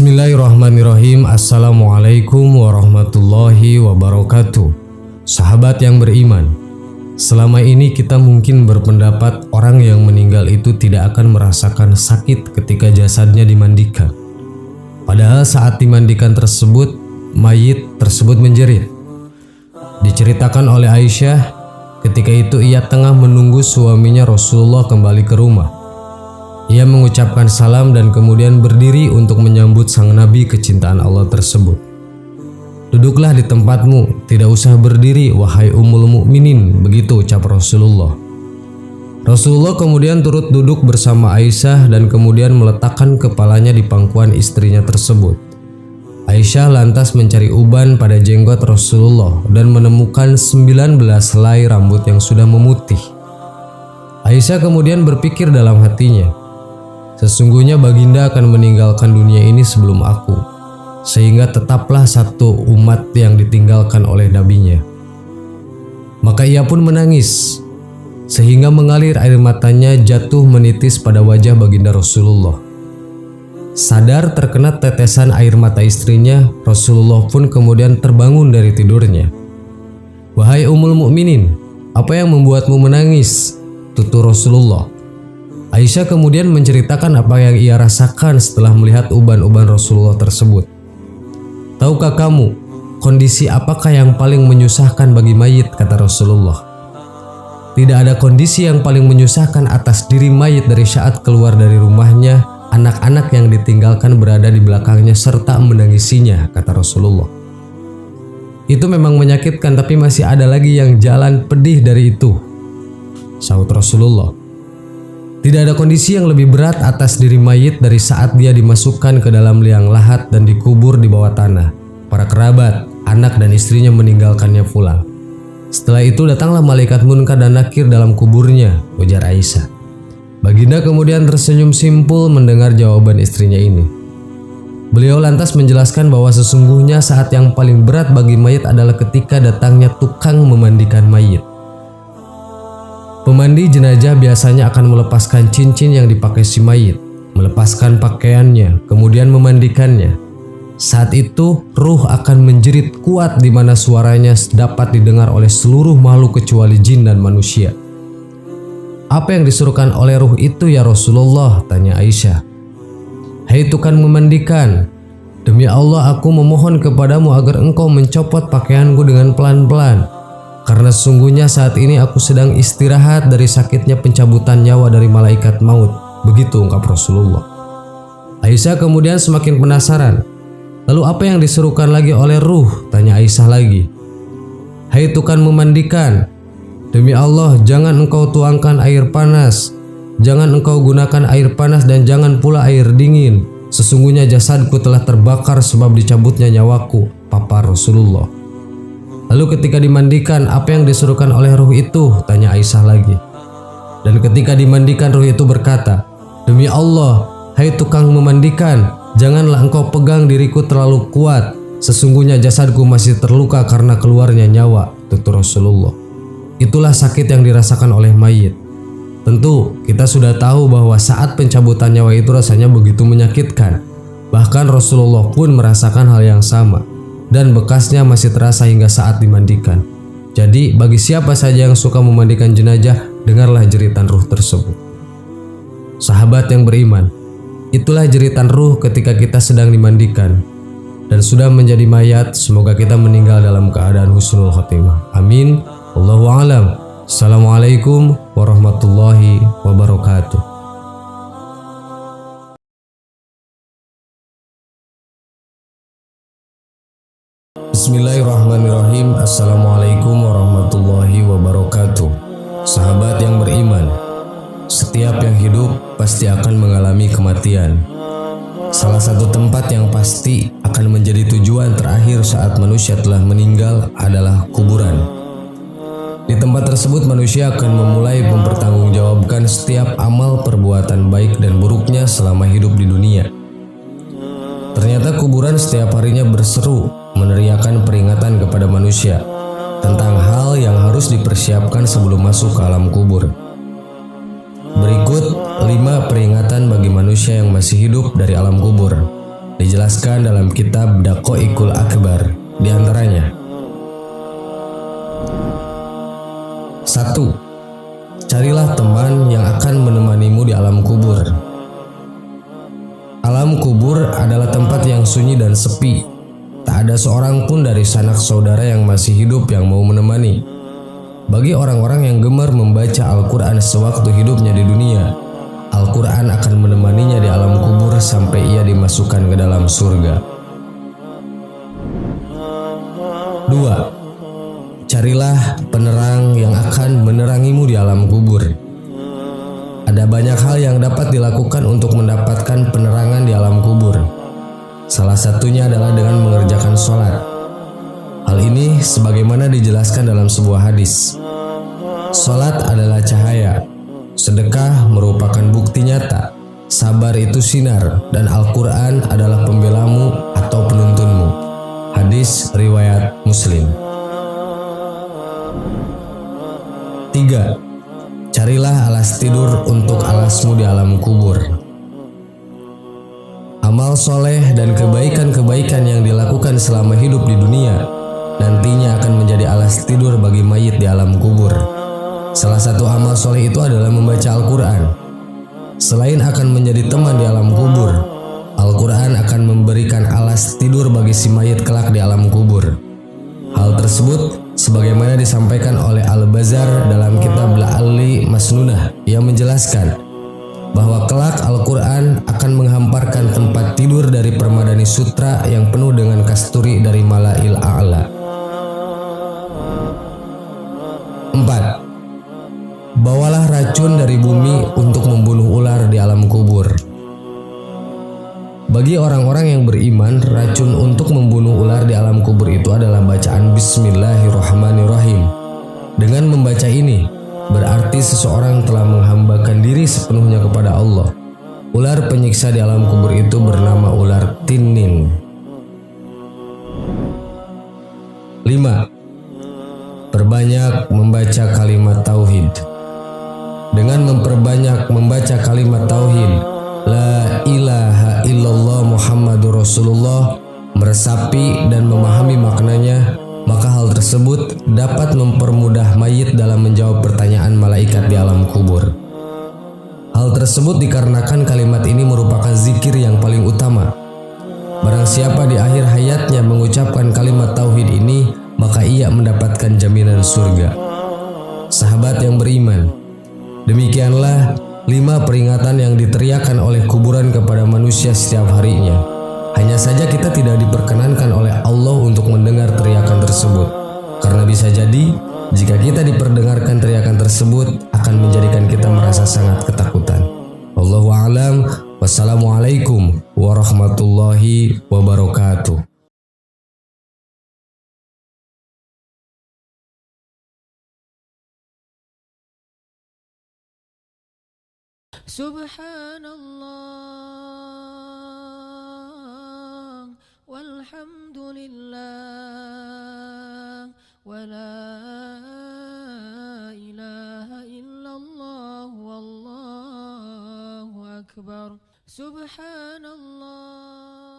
Bismillahirrahmanirrahim. Assalamualaikum warahmatullahi wabarakatuh. Sahabat yang beriman, selama ini kita mungkin berpendapat orang yang meninggal itu tidak akan merasakan sakit ketika jasadnya dimandikan. Padahal saat dimandikan tersebut, mayit tersebut menjerit. Diceritakan oleh Aisyah, ketika itu ia tengah menunggu suaminya Rasulullah kembali ke rumah. Ia mengucapkan salam dan kemudian berdiri untuk menyambut sang Nabi kecintaan Allah tersebut. Duduklah di tempatmu, tidak usah berdiri wahai Ummul Mukminin, begitu ucap Rasulullah. Rasulullah kemudian turut duduk bersama Aisyah dan kemudian meletakkan kepalanya di pangkuan istrinya tersebut. Aisyah lantas mencari uban pada jenggot Rasulullah dan menemukan 19 helai rambut yang sudah memutih. Aisyah kemudian berpikir dalam hatinya, sesungguhnya baginda akan meninggalkan dunia ini sebelum aku, sehingga tetaplah satu umat yang ditinggalkan oleh nabinya. Maka ia pun menangis, sehingga mengalir air matanya jatuh menitis pada wajah baginda Rasulullah. Sadar terkena tetesan air mata istrinya, Rasulullah pun kemudian terbangun dari tidurnya. "Wahai Ummul Mukminin, apa yang membuatmu menangis?" tutur Rasulullah. Aisyah kemudian menceritakan apa yang ia rasakan setelah melihat uban-uban Rasulullah tersebut. "Tahukah kamu, kondisi apakah yang paling menyusahkan bagi mayit?" kata Rasulullah. "Tidak ada kondisi yang paling menyusahkan atas diri mayit dari saat keluar dari rumahnya, anak-anak yang ditinggalkan berada di belakangnya serta menangisinya," kata Rasulullah. "Itu memang menyakitkan, tapi masih ada lagi yang jalan pedih dari itu," sahut Rasulullah. "Tidak ada kondisi yang lebih berat atas diri mayit dari saat dia dimasukkan ke dalam liang lahat dan dikubur di bawah tanah. Para kerabat, anak dan istrinya meninggalkannya pulang. Setelah itu datanglah malaikat Munkar dan Nakir dalam kuburnya," ujar Aisyah. Baginda kemudian tersenyum simpul mendengar jawaban istrinya ini. Beliau lantas menjelaskan bahwa sesungguhnya saat yang paling berat bagi mayit adalah ketika datangnya tukang memandikan mayit. Pemandi jenazah biasanya akan melepaskan cincin yang dipakai si mayit, melepaskan pakaiannya, kemudian memandikannya. Saat itu, ruh akan menjerit kuat di mana suaranya dapat didengar oleh seluruh makhluk kecuali jin dan manusia. "Apa yang disuruhkan oleh ruh itu ya Rasulullah?" tanya Aisyah. "Hai tukang memandikan, demi Allah aku memohon kepadamu agar engkau mencopot pakaianku dengan pelan-pelan. Karena sesungguhnya saat ini aku sedang istirahat dari sakitnya pencabutan nyawa dari malaikat maut," begitu ungkap Rasulullah. Aisyah kemudian semakin penasaran. "Lalu apa yang disuruhkan lagi oleh ruh?" tanya Aisyah lagi. "Hai tukang memandikan, demi Allah jangan engkau tuangkan air panas, jangan engkau gunakan air panas dan jangan pula air dingin. Sesungguhnya jasadku telah terbakar sebab dicabutnya nyawaku," papar Rasulullah. "Lalu ketika dimandikan, apa yang disuruhkan oleh ruh itu?" tanya Aisyah lagi. Dan ketika dimandikan, ruh itu berkata, "Demi Allah, hai tukang memandikan, janganlah engkau pegang diriku terlalu kuat. Sesungguhnya jasadku masih terluka karena keluarnya nyawa," tutur Rasulullah. Itulah sakit yang dirasakan oleh mayit. Tentu kita sudah tahu bahwa saat pencabutan nyawa itu rasanya begitu menyakitkan. Bahkan Rasulullah pun merasakan hal yang sama, dan bekasnya masih terasa hingga saat dimandikan. Jadi bagi siapa saja yang suka memandikan jenazah, dengarlah jeritan ruh tersebut. Sahabat yang beriman, itulah jeritan ruh ketika kita sedang dimandikan dan sudah menjadi mayat. Semoga kita meninggal dalam keadaan husnul khotimah. Amin. Wallahu a'lam. Assalamualaikum warahmatullahi wabarakatuh. Bismillahirrahmanirrahim. Assalamualaikum warahmatullahi wabarakatuh. Sahabat yang beriman, setiap yang hidup pasti akan mengalami kematian. Salah satu tempat yang pasti akan menjadi tujuan terakhir saat manusia telah meninggal adalah kuburan. Di tempat tersebut manusia akan memulai mempertanggungjawabkan setiap amal perbuatan baik dan buruknya selama hidup di dunia. Ternyata kuburan setiap harinya berseru meneriakan peringatan kepada manusia tentang hal yang harus dipersiapkan sebelum masuk ke alam kubur. Berikut 5 peringatan bagi manusia yang masih hidup dari alam kubur. Dijelaskan dalam kitab Daqaiqul Akbar. Di antaranya 1. Carilah teman yang akan menemanimu di alam kubur. Alam kubur adalah tempat yang sunyi dan sepi. Tak ada seorang pun dari sanak saudara yang masih hidup yang mau menemani. Bagi orang-orang yang gemar membaca Al-Quran sewaktu hidupnya di dunia, Al-Quran akan menemaninya di alam kubur sampai ia dimasukkan ke dalam surga. 2. Carilah penerang yang akan menerangimu di alam kubur. Ada banyak hal yang dapat dilakukan untuk mendapatkan penerangan di alam kubur. Salah satunya adalah dengan mengerjakan sholat. Hal ini sebagaimana dijelaskan dalam sebuah hadis. Sholat adalah cahaya, sedekah merupakan bukti nyata, sabar itu sinar, dan Al-Quran adalah pembelamu atau penuntunmu. Hadis riwayat Muslim. 3. Carilah alas tidur untuk alasmu di alam kubur. Amal soleh dan kebaikan-kebaikan yang dilakukan selama hidup di dunia nantinya akan menjadi alas tidur bagi mayit di alam kubur. Salah satu amal soleh itu adalah membaca Al-Quran. Selain akan menjadi teman di alam kubur, Al-Quran akan memberikan alas tidur bagi si mayit kelak di alam kubur. Hal tersebut sebagaimana disampaikan oleh Al-Bazar dalam kitab La'alli Masnunah yang menjelaskan bahwa kelak Al-Quran akan menghamparkan tempat tidur dari permadani sutra yang penuh dengan kasturi dari Mala'il A'la. 4. Bawalah racun dari bumi untuk membunuh ular di alam kubur. Bagi orang-orang yang beriman, racun untuk membunuh ular di alam kubur itu adalah bacaan Bismillahirrahmanirrahim. Dengan membaca ini, berarti seseorang telah menghambakan diri sepenuhnya kepada Allah. Ular penyiksa di alam kubur itu bernama ular tinin. 5. Perbanyak membaca kalimat tauhid. Dengan memperbanyak membaca kalimat tauhid, La ilaha illallah Muhammadur Rasulullah, meresapi dan memahami maknanya, maka hal tersebut dapat mempermudah mayit dalam menjawab pertanyaan malaikat di alam kubur. Hal tersebut dikarenakan kalimat ini merupakan zikir yang paling utama. Barang siapa di akhir hayatnya mengucapkan kalimat tauhid ini, maka ia mendapatkan jaminan surga. Sahabat yang beriman, demikianlah 5 peringatan yang diteriakan oleh kuburan kepada manusia setiap harinya. Hanya saja kita tidak diperkenankan oleh Allah untuk mendengar teriakan tersebut. Karena bisa jadi, jika kita diperdengarkan teriakan tersebut, akan menjadikan kita merasa sangat ketakutan. Wallahu a'lam. Wassalamualaikum warahmatullahi wabarakatuh. Subhanallah walhamdulillah wa la ilaha illallah wallahu akbar. Subhanallah